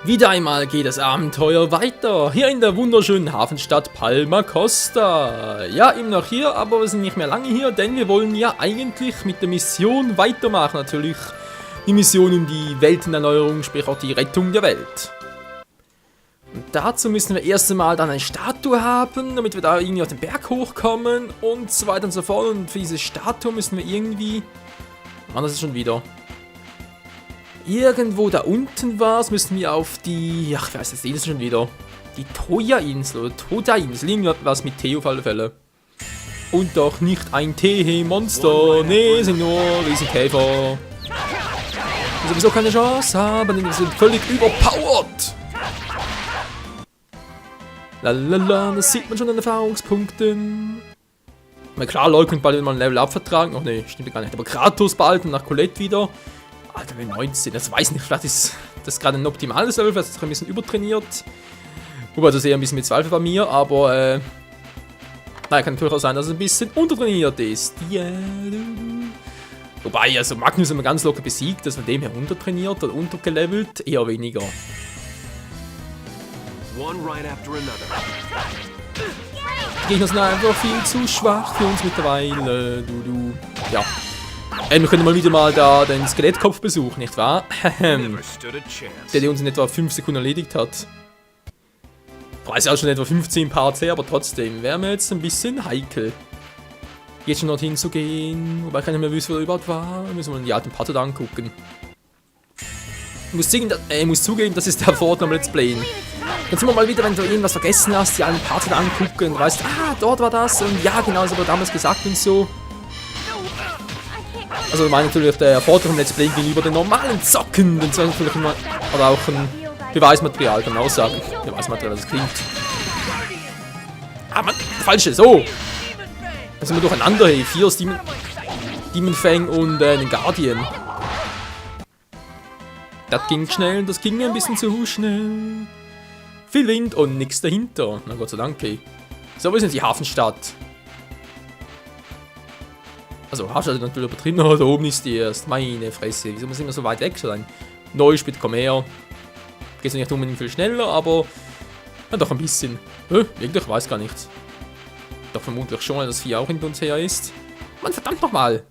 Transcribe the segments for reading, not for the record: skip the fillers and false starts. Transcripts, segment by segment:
Wieder einmal geht das Abenteuer weiter, hier in der wunderschönen Hafenstadt Palma Costa. Ja, immer noch hier, aber wir sind nicht mehr lange hier, denn wir wollen ja eigentlich mit der Mission weitermachen. Natürlich die Mission um die Weltenerneuerung, sprich auch die Rettung der Welt. Und dazu müssen wir erst einmal dann eine Statue haben, damit wir da irgendwie auf den Berg hochkommen und so weiter und so fort. Und für diese Statue müssen wir irgendwie... Mann, das ist schon wieder... Irgendwo da unten war es, müssen wir auf die... Ach, ich weiß jetzt nicht schon wieder. Die Toya-Insel oder Toda-Insel. Irgendwas mit T auf alle Fälle. Und doch nicht ein T-Monster. Nee, sind nur Riesenkäfer. Die sowieso keine Chance haben, denn die sind völlig überpowered. Lalala, das sieht man schon an Erfahrungspunkten. Na klar, Leute können bald mal ein Level up vertragen. Oh ne, stimmt gar nicht. Aber Kratos bald und nach Colette wieder. Alter, wenn 19, das weiß nicht, vielleicht ist das gerade ein optimales Level, vielleicht ist es ein bisschen übertrainiert. Wobei das eher ein bisschen mit Zweifel bei mir, aber naja, kann natürlich auch sein, dass es ein bisschen untertrainiert ist. Yeah. Wobei, also Magnus haben wir ganz locker besiegt, dass von dem her untertrainiert oder untergelevelt, eher weniger. Die Gegner sind einfach viel zu schwach für uns mittlerweile, ja. Wir können mal wieder da den Skelettkopf besuchen, nicht wahr? Der uns in etwa 5 Sekunden erledigt hat. Weiß ja auch schon etwa 15 Parts her, aber trotzdem wäre mir jetzt ein bisschen heikel. Jetzt schon dorthin zu gehen, wobei keiner mehr wüsste, wo er überhaupt war. Müssen wir die alten Part angucken. Ich muss zugeben, das ist der Vorteil am Let's Playen. Dann sind wir mal wieder, wenn du irgendwas vergessen hast, die alten Parts angucken und weißt, ah, dort war das und ja, genau, das haben wir damals gesagt und so. Also ich meine natürlich der Vorteil vom Let's Play gegenüber den normalen Zocken, denn das ist natürlich immer, oder auch ein Beweismaterial, kann man auch sagen. Beweismaterial, das klingt. Ah Mann, falsche, so! Dann sind wir durcheinander, hey, 4 Demon Fang und einen Guardian. Das ging schnell, das ging ein bisschen zu schnell. Viel Wind und nichts dahinter. Na Gott sei Dank, hey. So, wir sind die Hafenstadt. Also, Hafenstadt ist natürlich drin, da oben ist die erst. Meine Fresse, wieso muss ich immer so weit weg sein? Neuspiel, komm her. Geht nicht unbedingt viel schneller, aber ja, doch ein bisschen. Wirklich, weiß gar nichts. Doch vermutlich schon, weil das Vieh auch hinter uns her ist. Mann, verdammt nochmal!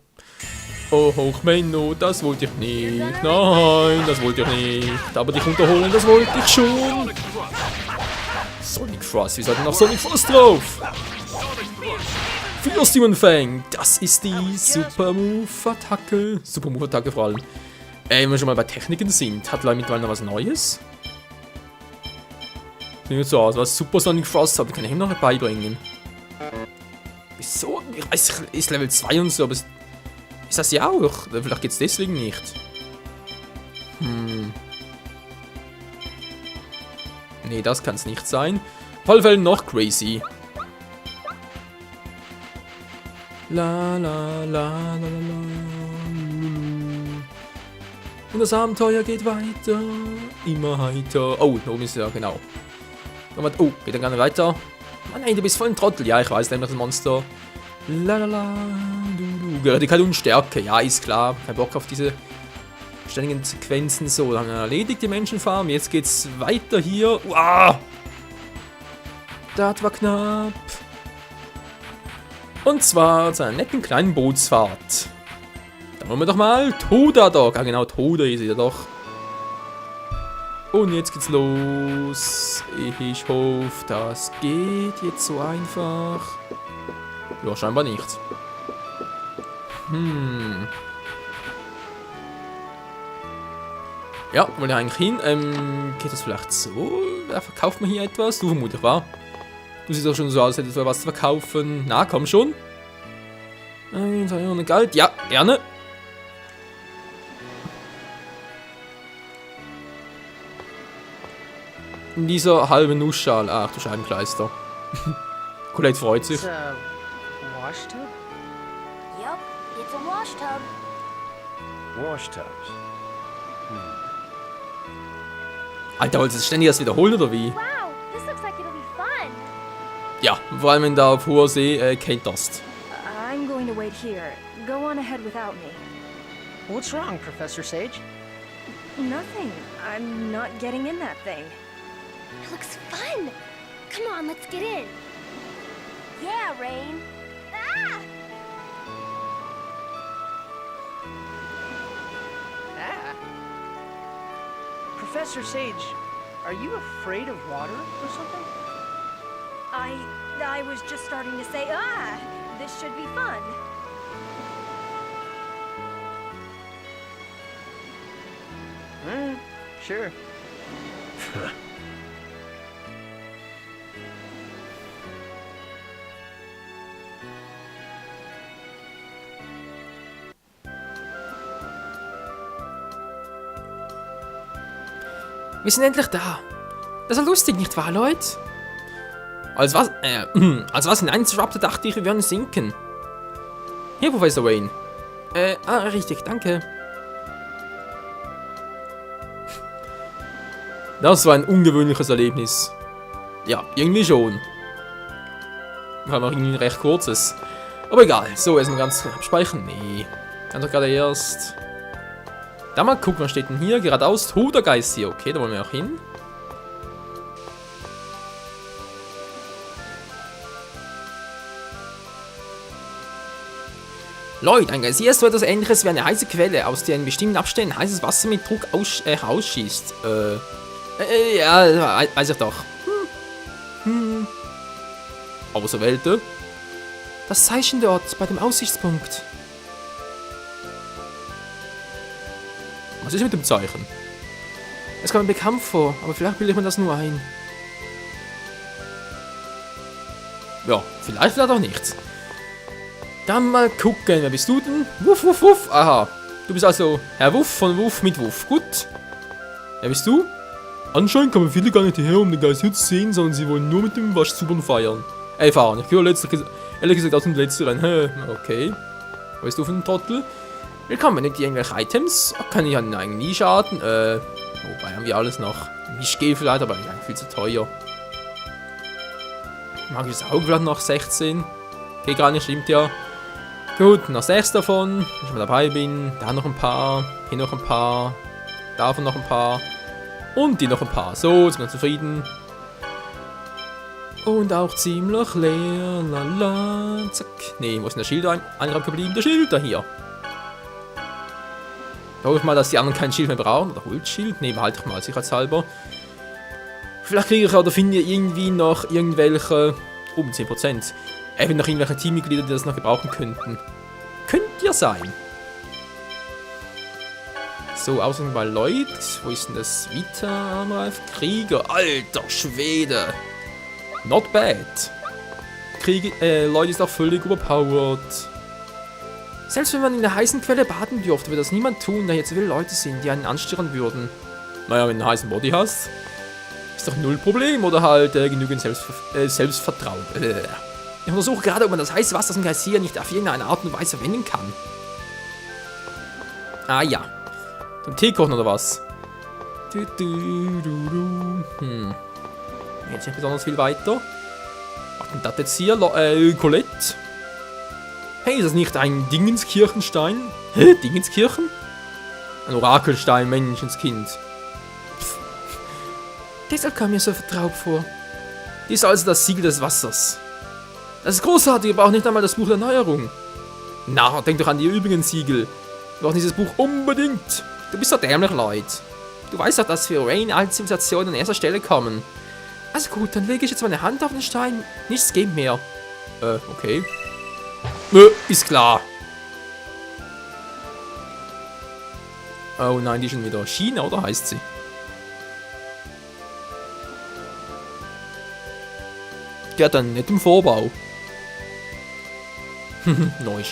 Oh, hoch, Menno, das wollte ich nicht. Nein, das wollte ich nicht. Aber dich unterholen, das wollte ich schon. Sonic Frost, wie soll denn noch Sonic Frost drauf? 4 Demon Fang, das ist die Super Move-Attacke. Super Move-Attacke vor allem. Wenn wir schon mal bei Techniken sind, hat Leute mittlerweile noch was Neues? Sieht nicht so aus, was Super Sonic Frost hat, kann ich ihm noch beibringen. Wieso? Ich weiß, ist Level 2 und so, aber ist das ja auch? Vielleicht geht's deswegen nicht. Nee, das kann es nicht sein. Auf alle Fälle noch crazy. La la la la la. Und das Abenteuer geht weiter. Immer heiter. Oh, da oben ist ja genau. Oh, geht dann gar nicht weiter. Oh nein, du bist voll ein Trottel. Ja, ich weiß, nämlich das Monster. La la la. Radikale Unstärke. Ja, ist klar. Kein Bock auf diese ständigen Sequenzen. So, dann erledigt die Menschenfarm. Jetzt geht's weiter hier. Uah. Das war knapp. Und zwar zu einer netten kleinen Bootsfahrt. Dann wollen wir doch mal Toda Dog. Ah genau, Toda ist er doch. Und jetzt geht's los. Ich hoffe, das geht jetzt so einfach. Ja, scheinbar nicht. Ja, wollen wir eigentlich hin? Geht das vielleicht so? Verkauft man hier etwas? Du vermutlich, wa? Du siehst doch schon so aus, als hättest du was zu verkaufen. Na, komm schon. Geld. Ja, gerne. In dieser halben Nussschale. Ach du Scheibenkleister. Colette freut sich. Washtub? Yep, it's a washtub. Washtubs. Alter, wolltest du ständig das wiederholen oder wie? Wow, this looks like it'll be fun. Ja, vor allem wenn da auf hoher See kennt das. I'm going to wait here. Go on ahead without me. What's wrong, Professor Sage? Nothing. I'm not getting in that thing. It looks fun. Come on, let's get in. Yeah, Rain. Ah! Ah. Professor Sage, are you afraid of water or something? I was just starting to say, this should be fun. Sure. Wir sind endlich da. Das ist lustig, nicht wahr, Leute? Als was hineinzuschwappte, dachte ich, wir würden sinken. Hier, Professor Wayne. Richtig, danke. Das war ein ungewöhnliches Erlebnis. Ja, irgendwie schon. War noch irgendwie ein recht kurzes. Aber egal. So, erstmal ganz abspeichern. Nee. Dann doch gerade erst. Da mal gucken, was steht denn hier? Geradeaus, toter Geist hier. Okay, da wollen wir auch hin. Leute, ein Geysir ist so etwas Ähnliches wie eine heiße Quelle, aus der in bestimmten Abständen heißes Wasser mit Druck ausschießt. Ja, weiß ich doch. Außerwälte. Das Zeichen dort, bei dem Aussichtspunkt. Was ist mit dem Zeichen? Es kommt mir bekannt vor, aber vielleicht bilde ich mir das nur ein. Ja, vielleicht auch nicht. Dann mal gucken, wer bist du denn? Wuff, wuff, wuff. Aha, du bist also Herr Wuff von Wuff mit Wuff. Gut. Wer bist du? Anscheinend kommen viele gar nicht hierher, um den Geist hier zu sehen, sondern sie wollen nur mit dem Waschzubern feiern. Fahren. Ich gehöre ehrlich gesagt aus dem letzten rein. Okay. Was bist du für ein Trottel? Willkommen, nicht irgendwelche Items. Kann ich an eigentlich nie schaden. Wobei haben wir alles noch. Mischgel vielleicht, aber eigentlich viel zu teuer. Magisches Augeblatt noch 16. Okay, gar nicht, stimmt ja. Gut, noch 6 davon. Wenn ich mal dabei bin. Da noch ein paar. Hier noch ein paar. Davon noch ein paar. Und die noch ein paar. So, sind wir zufrieden. Und auch ziemlich leer. Lala. Zack. Ne, wo ist denn der Schild eingeräumt geblieben? Der Schild da hier. Da hoffe ich mal, dass die anderen kein Schild mehr brauchen. Oder Holzschild? Ne, behalte ich mal, sicherheitshalber. Vielleicht kriege ich oder finde ich irgendwie noch irgendwelche. 10%. Eben noch irgendwelche Teammitglieder, die das noch gebrauchen könnten. Könnt ihr sein. So, außerdem bei Lloyd. Wo ist denn das? Vita, Armreif, Krieger. Alter Schwede. Not bad. Lloyd ist auch völlig überpowered. Selbst wenn man in der heißen Quelle baden dürfte, würde das niemand tun, da hier zu viele Leute sind, die einen anstirren würden. Naja, wenn du einen heißen Body hast, ist doch null Problem oder halt genügend Selbstvertrauen. Ich untersuche gerade, ob man das heiße Wasser aus dem Geysir nicht auf irgendeine Art und Weise verwenden kann. Ah ja. Zum Tee kochen oder was? Jetzt nicht besonders viel weiter. Was denn das jetzt hier? Colette? Hey, ist das nicht ein Dingenskirchenstein? Hä? Dingenskirchen? Ein Orakelstein, Menschenskind. Deshalb kam mir so vertraut vor. Dies ist also das Siegel des Wassers. Das ist großartig, aber auch nicht einmal das Buch der Neuerung. Na, denk doch an die übrigen Siegel. Wir brauchen dieses Buch unbedingt. Du bist doch dämlich, Lloyd. Du weißt doch, dass für Rain alle Zivilisationen an erster Stelle kommen. Also gut, dann lege ich jetzt meine Hand auf den Stein. Nichts geht mehr. Okay. Ist klar. Oh nein, die ist schon wieder China, oder heißt sie? Die hat einen netten Vorbau. Neu.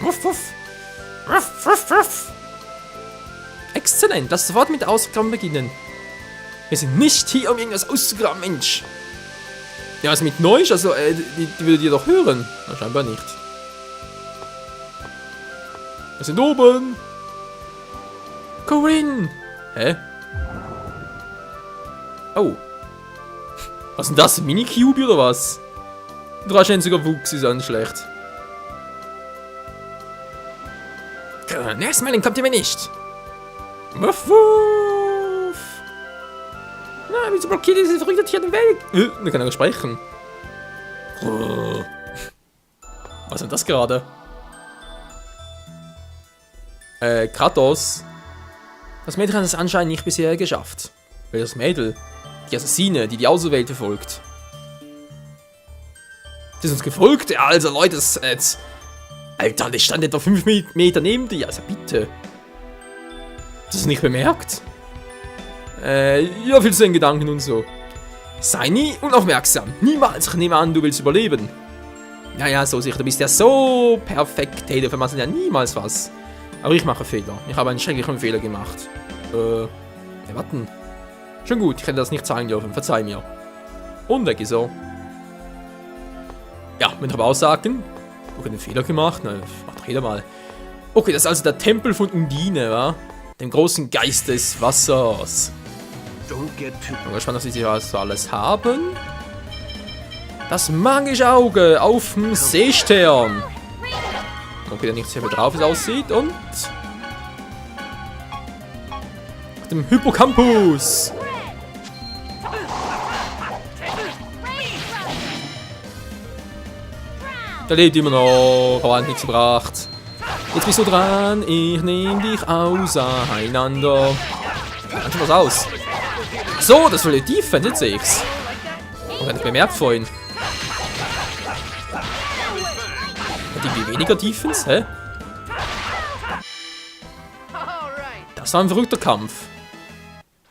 Wuff, wuff. Ruff, ruff, ruff. Exzellent, lass sofort mit der Ausgrabung beginnen. Wir sind nicht hier, um irgendwas auszugraben, Mensch. Ja, was mit Neusch? Also, die würdet ihr doch hören. Na, scheinbar nicht. Wir sind oben. Corinne. Hä? Oh. Was ist denn das? Mini-Cube oder was? 3 sogar Wuchs ist auch nicht schlecht. Nächstes Mal kommt ihr mir nicht. Wuff, wuff. Na, wieso blockiert dieses verrückte Tier den Weg? Wir können ja sprechen. Was ist denn das gerade? Kratos. Das Mädel hat es anscheinend nicht bisher geschafft. Weil das Mädel, die Assassine, die Auserwählte verfolgt. Die ist uns gefolgt? Ja, also Leute, das Alter, der stand etwa 5 Meter neben dir. Also bitte. Hast du es nicht bemerkt? Ja, viel zu den Gedanken und so. Sei nie unaufmerksam. Niemals. Ich nehme an, du willst überleben. Ja, so sicher. Du bist ja so perfekt. Hey, du vermasselst ja niemals was. Aber ich mache Fehler. Ich habe einen schrecklichen Fehler gemacht. Ja, warten. Schon gut, ich hätte das nicht zeigen dürfen. Verzeih mir. Und weg ist er. Ja, wenn ich aber aussagen. Ich habe einen Fehler gemacht. Na, macht doch jeder mal. Okay, das ist also der Tempel von Undine, wa? Dem großen Geist des Wassers. Ich bin gespannt, was sie hier so alles haben. Das magische Auge auf dem Seestern. Okay, der nicht sehr viel drauf, wie es aussieht. Und auf dem Hippocampus. Der lebt immer noch, aber hat nichts gebracht. Jetzt bist du dran, ich nehme dich auseinander. Dann schon was aus. So, das war die Defense, jetzt sehe ich's. Ich habe nicht bemerkt vorhin. Hat irgendwie weniger Defense, hä? Das war ein verrückter Kampf.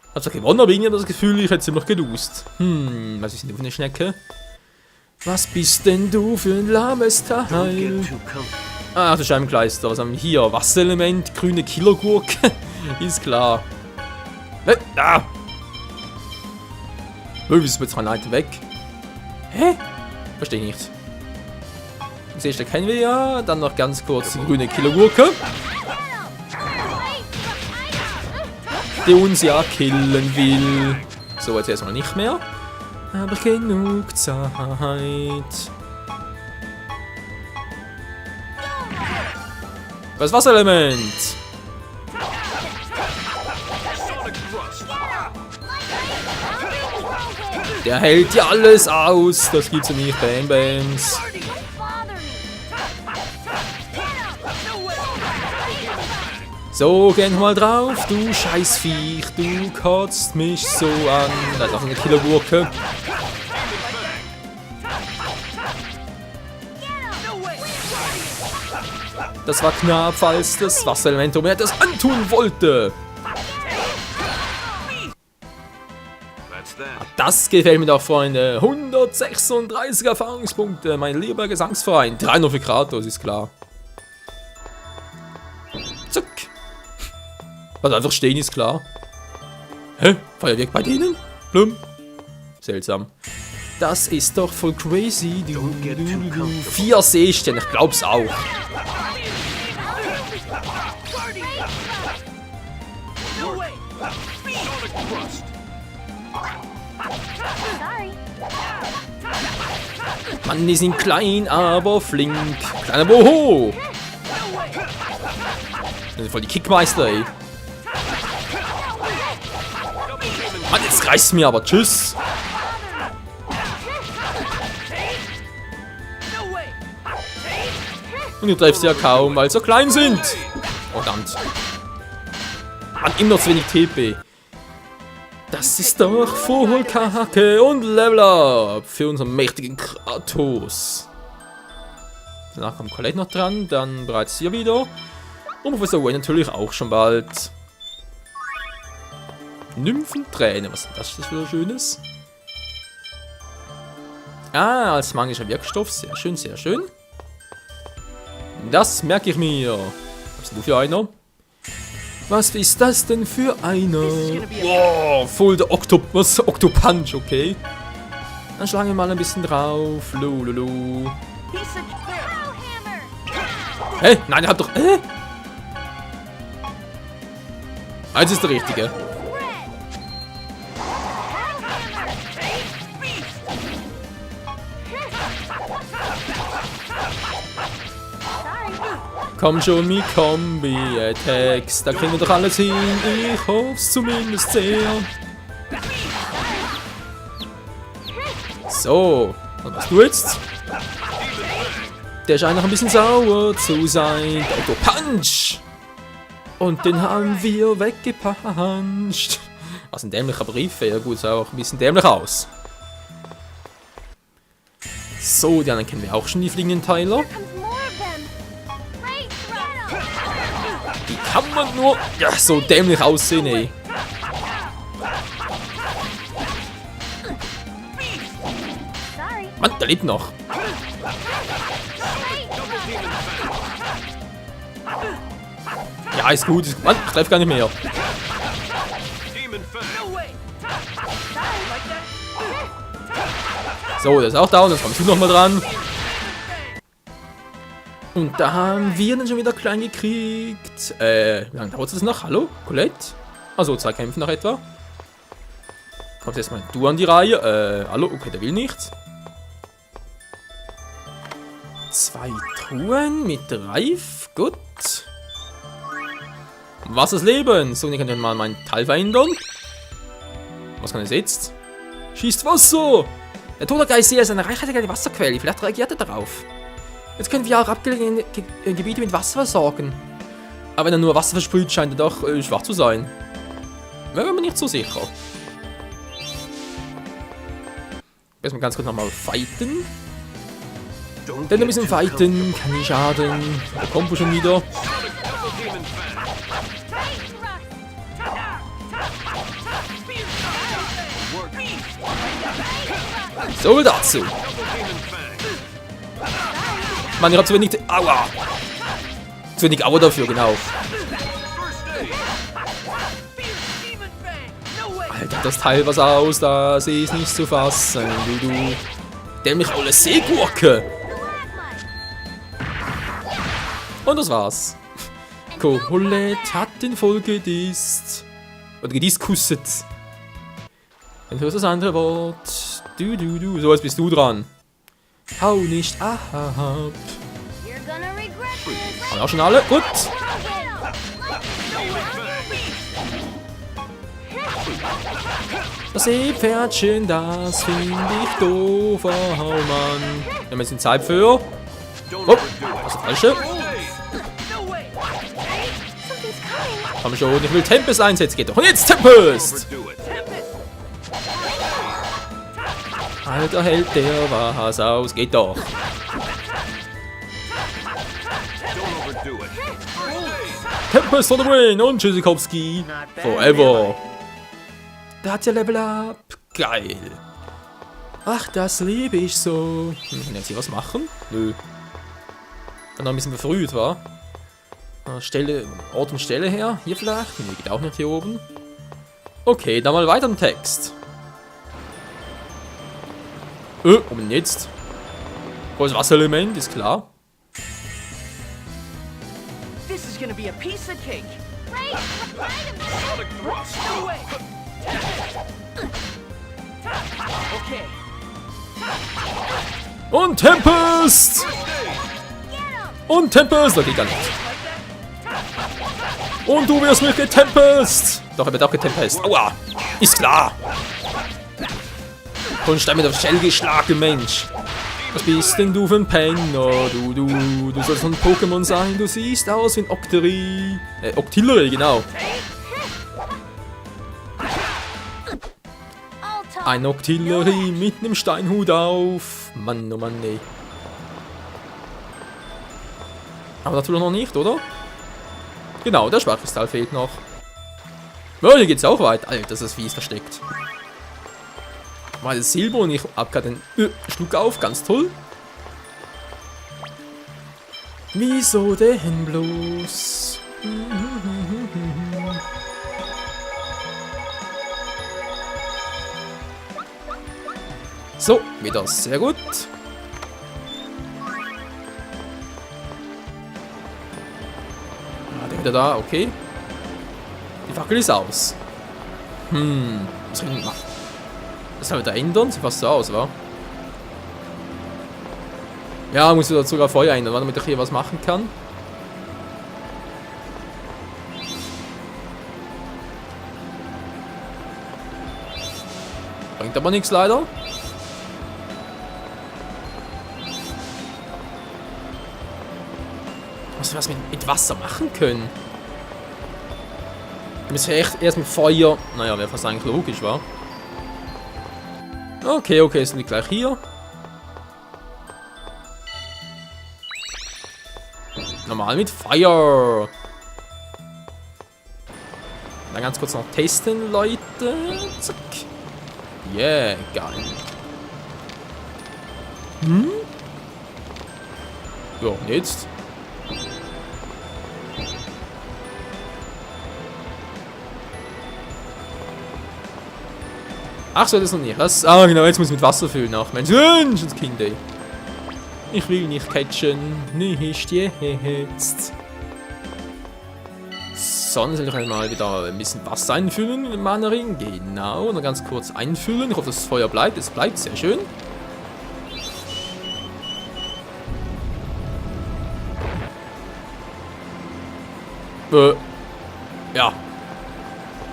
Ich hab zwar gewonnen, aber irgendwie das Gefühl, ich hätte ziemlich gelost. Was ist denn du für eine Schnecke? Was bist denn du für ein lahmes Teil? Ach, du Scheibenkleister, was haben wir hier? Wasserelement, grüne Killergurke. Ist klar. Wie ist jetzt mein Item weg? Hä? Verstehe nicht. Du siehst, da kennen wir ja. Dann noch ganz kurz die grüne Killergurke. Die uns ja killen will. So, jetzt erstmal nicht mehr. Aber genug Zeit. Das Wasserelement. Der hält ja alles aus. Das gibt's ja nicht. Bam, Bams. So, geh mal drauf, du Scheißviech. Du kotzt mich so an. Da ist auch eine Killergurke. Das war knapp, falls das Wasserelement mir etwas antun wollte. Das gefällt mir doch, Freunde. 136 Erfahrungspunkte, mein lieber Gesangsverein. 3 nur für Kratos, ist klar. Zuck. Also einfach stehen, ist klar. Hä? Feuerwerk bei denen? Blum. Seltsam. Das ist doch voll crazy. 4 Seesterne, ich glaub's auch. Mann, die sind klein, aber flink. Kleiner Boho. Das sind voll die Kickmeister, ey. Mann, jetzt reicht's mir aber. Tschüss. Und ihr trefft sie ja kaum, weil sie so klein sind. Verdammt. Mann, immer noch zu wenig TP. Das ist doch voll Kacke und Level Up für unseren mächtigen Kratos. Danach kommt Colette noch dran, dann bereits hier wieder. Und Professor Wayne natürlich auch schon bald. Nymphenträne, was ist das für Schönes? Ah, als magischer Wirkstoff, sehr schön, sehr schön. Das merke ich mir. Was bist du für einer? Was ist das denn für einer? Wow, voll der Octopunch, okay. Dann schlagen wir mal ein bisschen drauf. Lululu. Hä? Nein, er hat doch... Eins ist der richtige. Komm schon mit Kombi-Attacks, da kriegen wir doch alles hin, ich hoff's zumindest sehr. So, und was du jetzt? Der scheint noch ein bisschen sauer zu sein. Dr. Punch! Und den haben wir weggepuncht. Was ein dämlicher Brief. Ja gut, sah auch ein bisschen dämlich aus. So, die anderen kennen wir auch schon, die fliegenden Teiler. Die kann man nur ja, so dämlich aussehen, ey. Mann, der lebt noch. Ja, ist gut. Mann, ich treffe gar nicht mehr. So, der ist auch down. Jetzt kommst du nochmal dran. Und da haben wir dann schon wieder klein gekriegt. Wie lange dauert es noch? Hallo, Colette? Also 2 Kämpfe noch etwa. Kommt jetzt mal du an die Reihe. Hallo, okay, der will nichts. 2 Truhen mit Reif. Gut. Wasser des Lebens. So, ich kann dann mal meinen Teil verändern. Was kann es jetzt? Schießt Wasser. Der Totergeist hier ist eine reichhaltige Wasserquelle. Vielleicht reagiert er darauf. Jetzt können wir auch abgelegene Gebiete mit Wasser versorgen. Aber wenn er nur Wasser versprüht, scheint er doch schwach zu sein. Wäre mir nicht so sicher. Erstmal ganz kurz nochmal fighten. Denn ein bisschen fighten kann nicht schaden. Da kommt er schon wieder. So dazu. Mann, ich hab zu wenig... Aua! Zu wenig Aua dafür, genau. Alter, das Teil was aus, das ist nicht zu fassen. Du dämlich alle Seegurke. Und das war's. Colette hat den voll gedisst. Oder gediskusset. Dann hörst du das andere Wort. Du. So, jetzt bist du dran. Hau nicht ab. Haben wir auch schon alle? Gut. Das Seepferdchen, das finde ich doof. Oh Mann. Wir haben jetzt die Zeit für. Oh, das ist der falsche. Komm schon, ich will Tempest einsetzen. Geht doch. Und jetzt Tempest! Alter Held, der was aus. Geht doch. Tempest for the win und Tschüssikowski forever. Da hat ja Level Up. Geil. Ach, das liebe ich so. Kann ich jetzt hier was machen? Nö. Dann noch ein bisschen verfrüht, war. Stelle, Ort und Stelle her. Hier vielleicht? Nee, geht auch nicht hier oben. Okay, dann mal weiter im Text. Und jetzt? Großes Wasserelement, ist klar. This is gonna be a piece of cake. Okay. Und Tempest! Und Tempest! Das geht gar nicht. Und du wirst mich getempest! Doch, er wird auch getempest. Aua! Ist klar! Und stein mit auf Shell geschlagen, Mensch! Was bist denn du für ein Penner? Du sollst ein Pokémon sein. Du siehst aus wie ein Octillery. Octillery, genau. Ein Octillery mit einem Steinhut auf. Mann, oh Mann, ey. Aber natürlich noch nicht, oder? Genau, der Schwachkristall fehlt noch. Oh, hier geht's auch weiter. Alter, das ist fies versteckt. War das Silber und ich hab gerade den Schluck auf. Ganz toll. Wieso denn bloß? So, wieder sehr gut. Der wieder da, okay. Die Fackel ist aus. Was kann ich machen? Das soll wieder ändern? Sieht fast so aus, wa? Ja, muss ich sogar Feuer ändern, damit ich hier was machen kann. Bringt aber nichts leider. was wir mit Wasser machen können. Wir müssen echt erst mit Feuer... Naja, wäre fast eigentlich logisch, wa? Okay, okay, sind wir gleich hier. Normal mit Feuer. Dann ganz kurz noch testen, Leute. Zack. Yeah, geil. Hm? Ja, jetzt. Ach so, das noch nicht. Das, ah, genau, jetzt muss ich mit Wasser füllen. Ach, Mensch, Kind, ey. Ich will nicht catchen. Nicht jetzt. Sonst soll ich mal wieder ein bisschen Wasser einfüllen in den Mana-Ring. Genau, und dann ganz kurz einfüllen. Ich hoffe, dass das Feuer bleibt. Es bleibt sehr schön. Ja.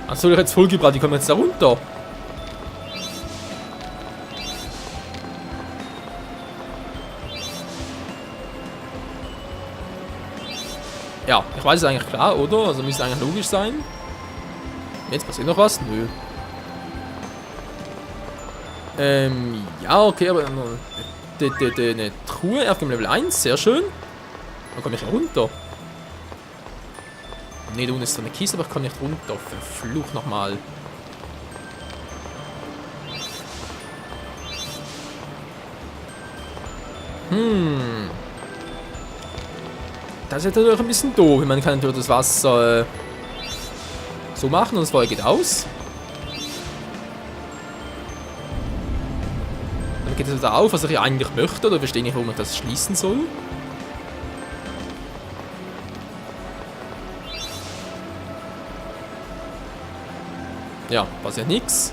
Was soll ich jetzt vollgebracht? Die kommen jetzt da runter. Ja, ich weiß es eigentlich klar, oder? Also müsste eigentlich logisch sein. Jetzt passiert noch was? Nö. Ja, okay, aber eine Truhe auf dem Level 1, sehr schön. Dann komme ich runter. Ne, da unten ist so eine Kiste, aber ich komme nicht runter. Verflucht nochmal. Das ist natürlich ein bisschen doof. Man kann natürlich das Wasser so machen und das Feuer geht aus. Dann geht es wieder auf, was ich eigentlich möchte. Oder verstehe nicht, warum ich das schließen soll. Ja, passiert nichts.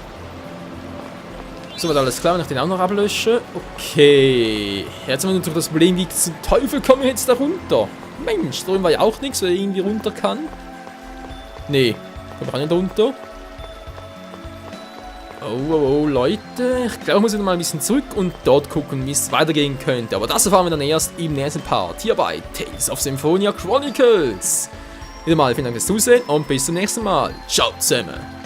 So, wird alles klar, wenn ich den auch noch ablösche. Okay. Jetzt haben wir natürlich das Problem, wie zum Teufel komme ich jetzt da runter? Mensch, da war ja auch nichts, weil er irgendwie runter kann. Nee, komm ich auch nicht runter. Oh, Leute. Ich glaube, ich muss wieder mal ein bisschen zurück und dort gucken, wie es weitergehen könnte. Aber das erfahren wir dann erst im nächsten Part. Hier bei Tales of Symphonia Chronicles. Wieder mal vielen Dank fürs Zusehen und bis zum nächsten Mal. Ciao zusammen.